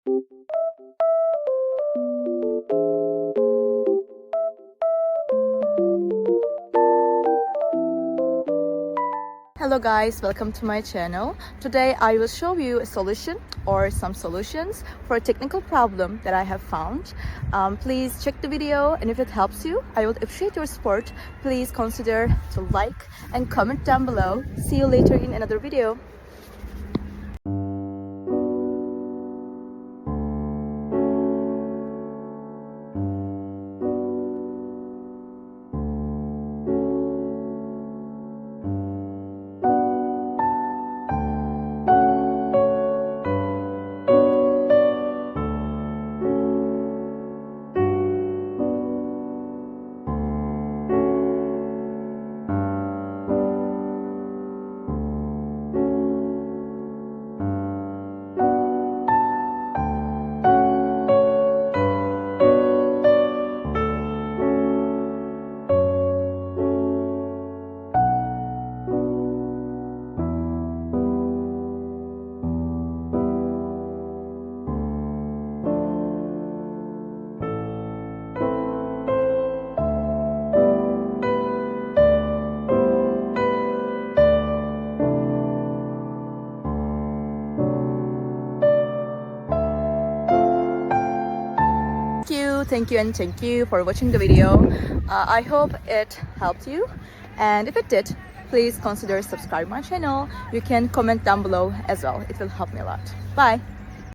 Hello guys, welcome to my channel. Today I will show you a solution or some solutions for a technical problem that I have found. Please check the video, and if it helps you, I would appreciate your support. Please consider to like and comment down below. See you later in another video. Thank you for watching the video. I hope it helped you, and if it did, please consider subscribing my channel. You can comment down below as well. It will help me a lot. Bye.